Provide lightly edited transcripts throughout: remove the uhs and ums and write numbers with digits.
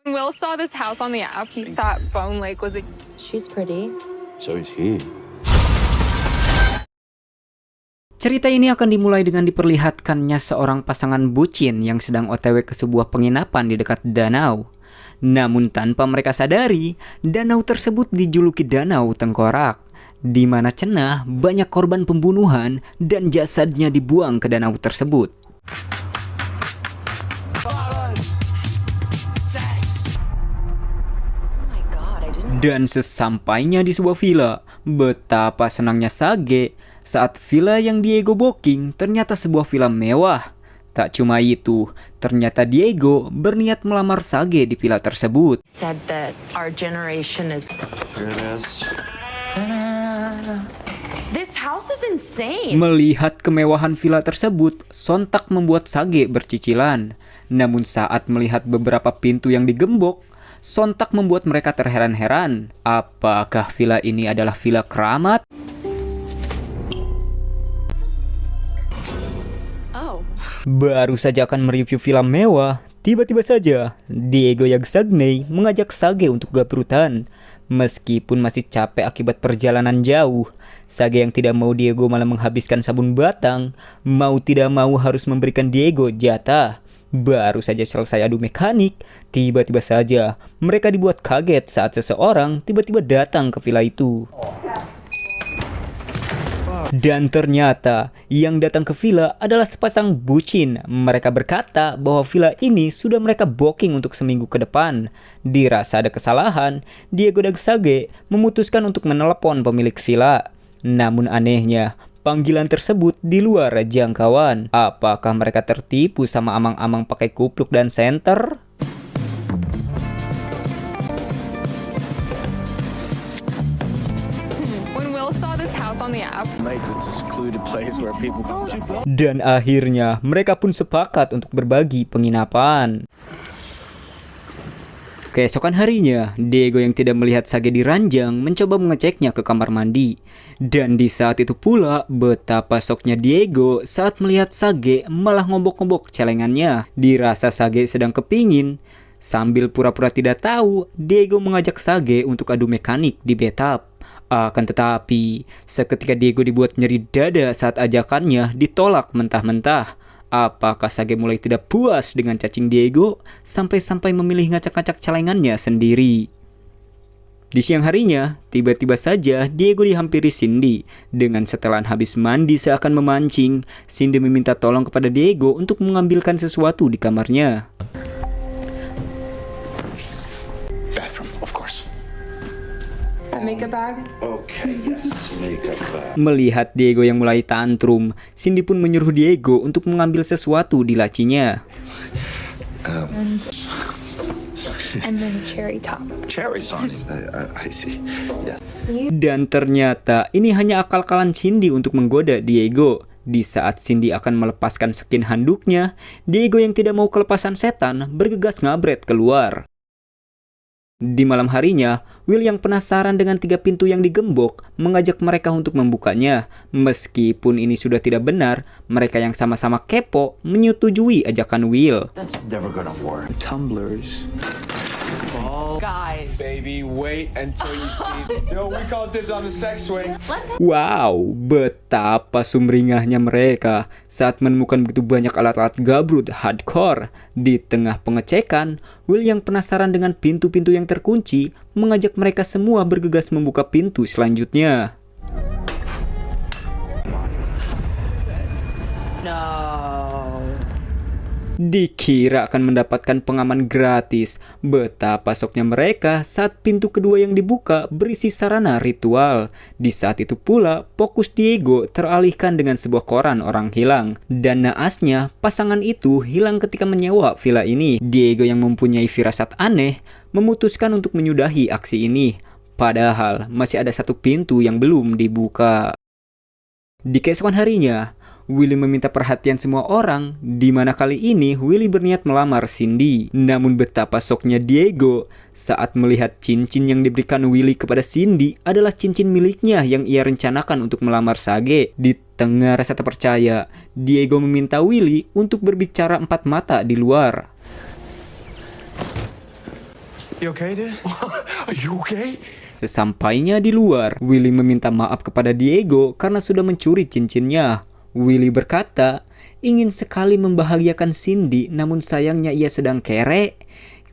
When Will saw this house on the app, he thought Bone Lake was a... She's pretty. So is he. Cerita ini akan dimulai dengan diperlihatkannya seorang pasangan bucin yang sedang OTW ke sebuah penginapan di dekat danau. Namun tanpa mereka sadari, danau tersebut dijuluki Danau Tengkorak, di mana cenah banyak korban pembunuhan dan jasadnya dibuang ke danau tersebut. Dan sesampainya di sebuah villa, betapa senangnya Sage saat villa yang Diego booking ternyata sebuah villa mewah. Tak cuma itu, ternyata Diego berniat melamar Sage di villa tersebut. Said that our generation is... Here it is. This house is insane. Melihat kemewahan villa tersebut, sontak membuat Sage bercicilan. Namun saat melihat beberapa pintu yang digembok, sontak membuat mereka terheran-heran. Apakah villa ini adalah villa keramat? Baru saja akan mereview villa mewah, tiba-tiba saja Diego Yagsagney mengajak Sage untuk gabrutan. Meskipun masih capek akibat perjalanan jauh, Sage yang tidak mau Diego malah menghabiskan sabun batang, mau tidak mau harus memberikan Diego jatah. Baru saja selesai adu mekanik, tiba-tiba saja mereka dibuat kaget saat seseorang tiba-tiba datang ke villa itu. Dan ternyata yang datang ke villa adalah sepasang bucin. Mereka berkata bahwa villa ini sudah mereka booking untuk seminggu ke depan. Dirasa ada kesalahan, Diego dan Sage memutuskan untuk menelepon pemilik villa. Namun anehnya, panggilan tersebut di luar jangkauan. Apakah mereka tertipu sama amang-amang pakai kupluk dan senter? When Will saw this house on the app, Like it's a secluded place where people come to. Dan akhirnya mereka pun sepakat untuk berbagi penginapan. Keesokan harinya, Diego yang tidak melihat Sage di ranjang mencoba mengeceknya ke kamar mandi. Dan di saat itu pula, betapa syoknya Diego saat melihat Sage malah ngobok-ngobok celengannya. Dirasa Sage sedang kepingin. Sambil pura-pura tidak tahu, Diego mengajak Sage untuk adu mekanik di bathtub. Akan tetapi, seketika Diego dibuat nyeri dada saat ajakannya ditolak mentah-mentah. Apakah Sage mulai tidak puas dengan cacing Diego sampai-sampai memilih ngacak-ngacak celengannya sendiri? Di siang harinya, tiba-tiba saja Diego dihampiri Cindy. Dengan setelan habis mandi seakan memancing, Cindy meminta tolong kepada Diego untuk mengambilkan sesuatu di kamarnya. Bathroom, of course. makeup bag. Okay, yes, makeup bag. Melihat Diego yang mulai tantrum, Cindy pun menyuruh Diego untuk mengambil sesuatu di lacinya. And then cherry top. Cherries on it. I see. Yes. Dan ternyata ini hanya akal-akalan Cindy untuk menggoda Diego. Di saat Cindy akan melepaskan skin handuknya, Diego yang tidak mau kelepasan setan bergegas ngabret keluar. Di malam harinya, Will yang penasaran dengan 3 pintu yang digembok mengajak mereka untuk membukanya. Meskipun ini sudah tidak benar, mereka yang sama-sama kepo menyetujui ajakan Will. That's never gonna work. Tumblers. Guys. Baby, wait until you see. Yo, we call dibs on the sex swing. Wow, betapa sumringahnya mereka saat menemukan begitu banyak alat-alat gabrut hardcore. Di tengah pengecekan, Will yang penasaran dengan pintu-pintu yang terkunci mengajak mereka semua bergegas membuka pintu selanjutnya. No. Dikira akan mendapatkan pengaman gratis. Betapa syoknya mereka saat pintu kedua yang dibuka berisi sarana ritual. Di saat itu pula, fokus Diego teralihkan dengan sebuah koran orang hilang. Dan naasnya, pasangan itu hilang ketika menyewa villa ini. Diego yang mempunyai firasat aneh, memutuskan untuk menyudahi aksi ini. Padahal, masih ada 1 pintu yang belum dibuka. Di keesokan harinya, Willy meminta perhatian semua orang, di mana kali ini Willy berniat melamar Cindy. Namun betapa syoknya Diego saat melihat cincin yang diberikan Willy kepada Cindy adalah cincin miliknya yang ia rencanakan untuk melamar Sage. Di tengah rasa tak percaya, Diego meminta Willy untuk berbicara 4 mata di luar. You okay, dude? Are you okay? Sesampainya di luar, Willy meminta maaf kepada Diego karena sudah mencuri cincinnya. Willy berkata, ingin sekali membahagiakan Cindy, namun sayangnya ia sedang kere.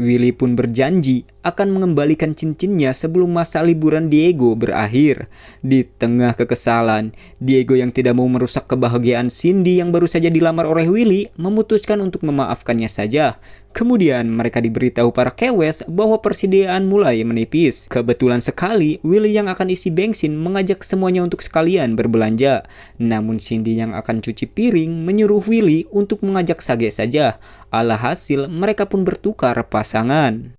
Willy pun berjanji akan mengembalikan cincinnya sebelum masa liburan Diego berakhir. Di tengah kekesalan, Diego yang tidak mau merusak kebahagiaan Cindy yang baru saja dilamar oleh Willy memutuskan untuk memaafkannya saja. Kemudian mereka diberitahu para kewes bahwa persediaan mulai menipis. Kebetulan sekali, Willy yang akan isi bensin mengajak semuanya untuk sekalian berbelanja. Namun Cindy yang akan cuci piring menyuruh Willy untuk mengajak Sage saja. Alhasil mereka pun bertukar pasangan.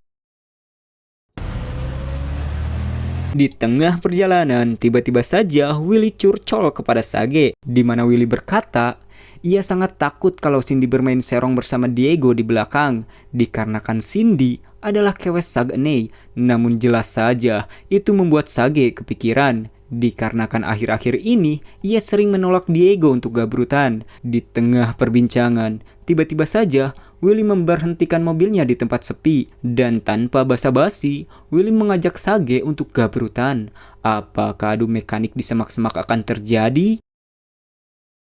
Di tengah perjalanan, tiba-tiba saja Willy curcol kepada Sage, di mana Willy berkata, ia sangat takut kalau Cindy bermain serong bersama Diego di belakang, dikarenakan Cindy adalah kewes Sagne. Namun jelas saja, itu membuat Sage kepikiran, dikarenakan akhir-akhir ini ia sering menolak Diego untuk gabrutan. Di tengah perbincangan, tiba-tiba saja Willy memberhentikan mobilnya di tempat sepi, dan tanpa basa-basi, Willy mengajak Sage untuk gabrutan. Apakah adu mekanik di semak-semak akan terjadi?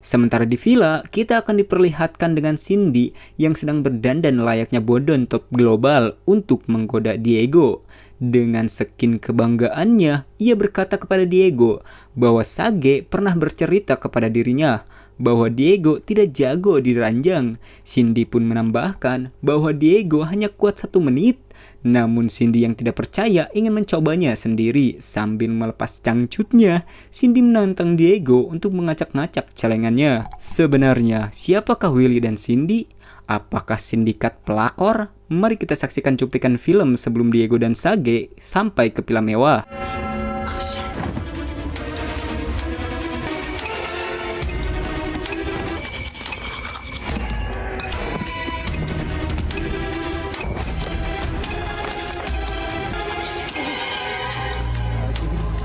Sementara di villa, kita akan diperlihatkan dengan Cindy yang sedang berdandan layaknya bodon top global untuk menggoda Diego. Dengan skin kebanggaannya, ia berkata kepada Diego bahwa Sage pernah bercerita kepada dirinya bahwa Diego tidak jago di ranjang. Cindy pun menambahkan bahwa Diego hanya kuat 1 menit. Namun Cindy yang tidak percaya ingin mencobanya sendiri. Sambil melepas cangcutnya, Cindy menantang Diego untuk mengacak-ngacak celengannya. Sebenarnya, siapakah Willy dan Cindy? Apakah sindikat pelakor? Mari kita saksikan cuplikan film sebelum Diego dan Sage sampai ke villa mewah.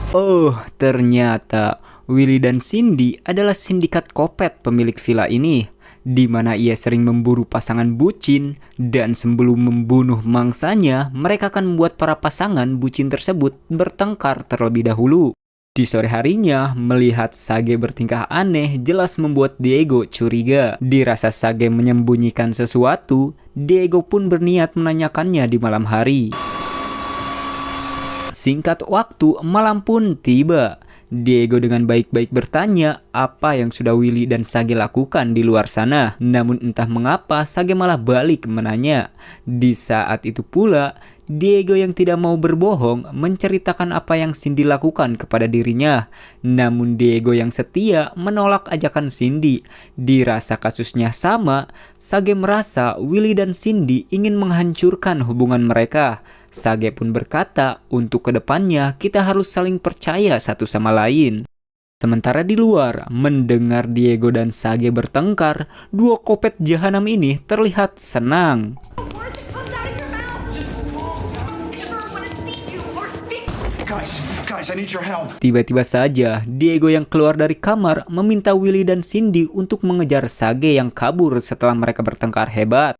Oh, ternyata Willy dan Cindy adalah sindikat kopet pemilik villa ini, di mana ia sering memburu pasangan bucin, dan sebelum membunuh mangsanya, mereka akan membuat para pasangan bucin tersebut bertengkar terlebih dahulu. Di sore harinya, melihat Sage bertingkah aneh jelas membuat Diego curiga. Dirasa Sage menyembunyikan sesuatu, Diego pun berniat menanyakannya di malam hari. Singkat waktu, malam pun tiba. Diego dengan baik-baik bertanya apa yang sudah Willy dan Sage lakukan di luar sana. Namun entah mengapa Sage malah balik menanya. Di saat itu pula, Diego yang tidak mau berbohong menceritakan apa yang Cindy lakukan kepada dirinya. Namun Diego yang setia menolak ajakan Cindy. Dirasa kasusnya sama, Sage merasa Willy dan Cindy ingin menghancurkan hubungan mereka. Sage pun berkata, untuk kedepannya kita harus saling percaya satu sama lain. Sementara di luar, mendengar Diego dan Sage bertengkar, dua kopet jahanam ini terlihat senang. Guys, I need your help. Tiba-tiba saja, Diego yang keluar dari kamar meminta Willy dan Cindy untuk mengejar Sage yang kabur setelah mereka bertengkar hebat.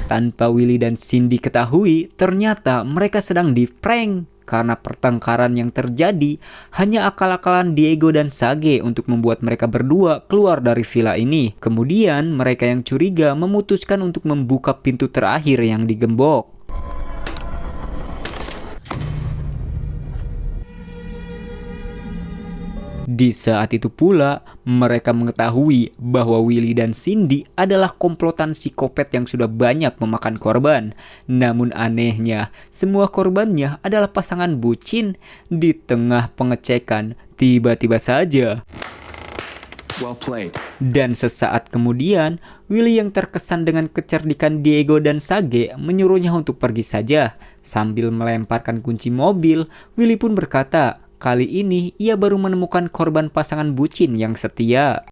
Tanpa Willy dan Cindy ketahui, ternyata mereka sedang di-prank. Karena pertengkaran yang terjadi hanya akal-akalan Diego dan Sage untuk membuat mereka berdua keluar dari villa ini. Kemudian mereka yang curiga memutuskan untuk membuka pintu terakhir yang digembok. Di saat itu pula, mereka mengetahui bahwa Willy dan Cindy adalah komplotan psikopat yang sudah banyak memakan korban. Namun anehnya, semua korbannya adalah pasangan bucin. Di tengah pengecekan, tiba-tiba saja. Well played. Dan sesaat kemudian, Willy yang terkesan dengan kecerdikan Diego dan Sage menyuruhnya untuk pergi saja. Sambil melemparkan kunci mobil, Willy pun berkata, kali ini ia baru menemukan korban pasangan bucin yang setia.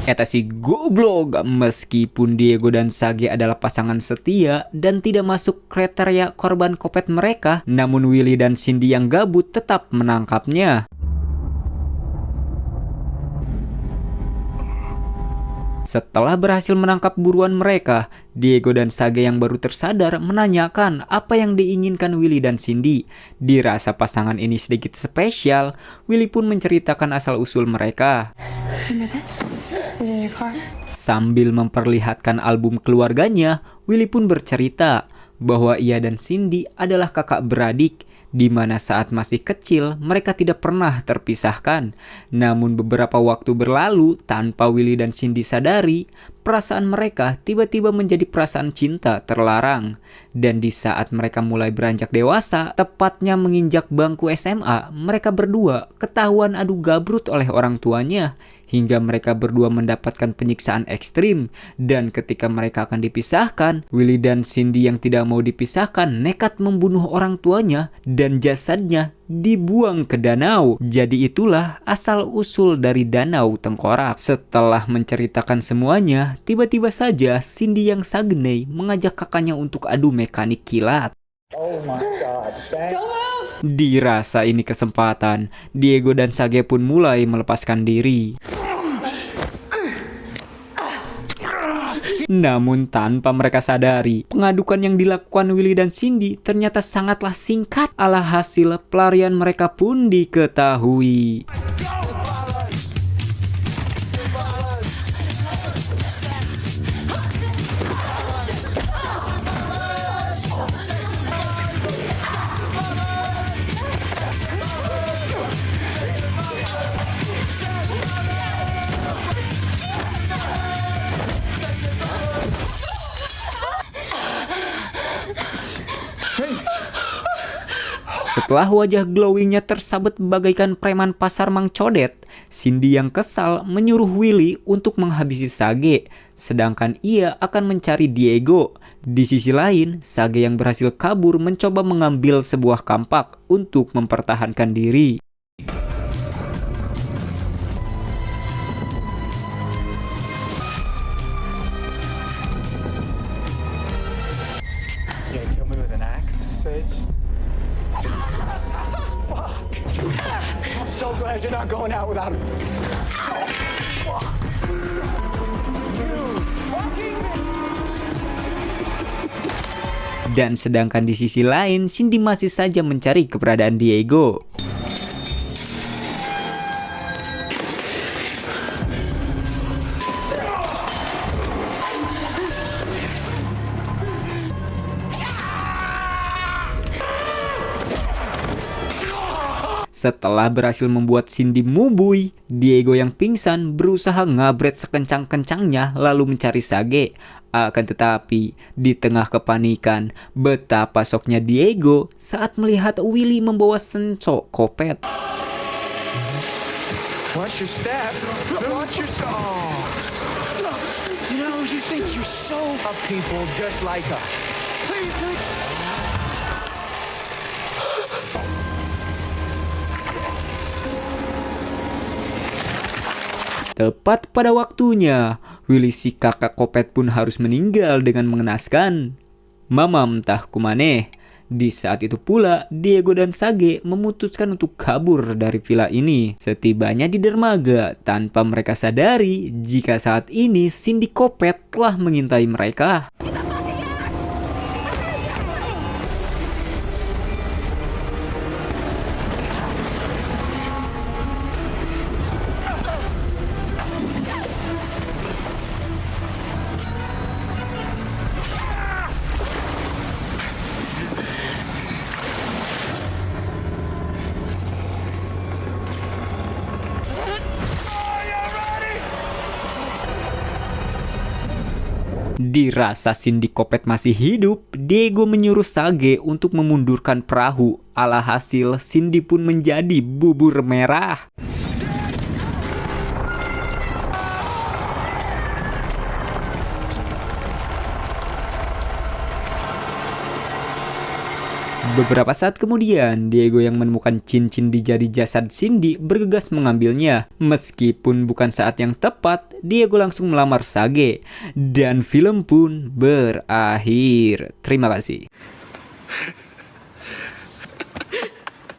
Eta si goblok. Meskipun Diego dan Sage adalah pasangan setia dan tidak masuk kriteria korban kopet mereka, namun Willy dan Cindy yang gabut tetap menangkapnya. Setelah berhasil menangkap buruan mereka, Diego dan Sage yang baru tersadar menanyakan apa yang diinginkan Willy dan Cindy. Dirasa pasangan ini sedikit spesial, Willy pun menceritakan asal-usul mereka. Sambil memperlihatkan album keluarganya, Willy pun bercerita bahwa ia dan Cindy adalah kakak beradik, di mana saat masih kecil mereka tidak pernah terpisahkan. Namun beberapa waktu berlalu tanpa Willy dan Cindy sadari, perasaan mereka tiba-tiba menjadi perasaan cinta terlarang. Dan di saat mereka mulai beranjak dewasa, tepatnya menginjak bangku SMA, mereka berdua ketahuan adu gabrut oleh orang tuanya, hingga mereka berdua mendapatkan penyiksaan ekstrim. Dan ketika mereka akan dipisahkan, Willy dan Cindy yang tidak mau dipisahkan nekat membunuh orang tuanya dan jasadnya dibuang ke danau. Jadi itulah asal-usul dari Danau Tengkorak. Setelah menceritakan semuanya, tiba-tiba saja Cindy yang Sagnei mengajak kakaknya untuk adu mekanik kilat. Oh my God. Dirasa ini kesempatan, Diego dan Sage pun mulai melepaskan diri. Namun tanpa mereka sadari, pengadukan yang dilakukan Willy dan Cindy ternyata sangatlah singkat. Alhasil pelarian mereka pun diketahui. Setelah wajah glowingnya tersabet bagaikan preman pasar Mang Codet, Cindy yang kesal menyuruh Willy untuk menghabisi Sage, sedangkan ia akan mencari Diego. Di sisi lain, Sage yang berhasil kabur mencoba mengambil sebuah kampak untuk mempertahankan diri. You gonna kill me with an axe, Sage? Fuck! I'm so glad you're not going out without him. Dan sedangkan di sisi lain, Cindy masih saja mencari keberadaan Diego. Setelah berhasil membuat Cindy mubui, Diego yang pingsan berusaha ngabret sekencang-kencangnya lalu mencari Sage. Akan tetapi, di tengah kepanikan, betapa soknya Diego saat melihat Willy membawa sencok kopet. Watch your step. Watch your step. Oh. You know, you think you're so of people just like us. Please, please. Tepat pada waktunya, Willy si kakak kopet pun harus meninggal dengan mengenaskan. Mamam tah kumaneh. Di saat itu pula, Diego dan Sage memutuskan untuk kabur dari villa ini. Setibanya di dermaga, tanpa mereka sadari jika saat ini Cindy Kopet telah mengintai mereka. Dirasa Cindy Kopet masih hidup, Diego menyuruh Sage untuk memundurkan perahu. Alhasil, Cindy pun menjadi bubur merah. Beberapa saat kemudian, Diego yang menemukan cincin di jari jasad Cindy bergegas mengambilnya. Meskipun bukan saat yang tepat, Diego langsung melamar Sage. Dan film pun berakhir. Terima kasih.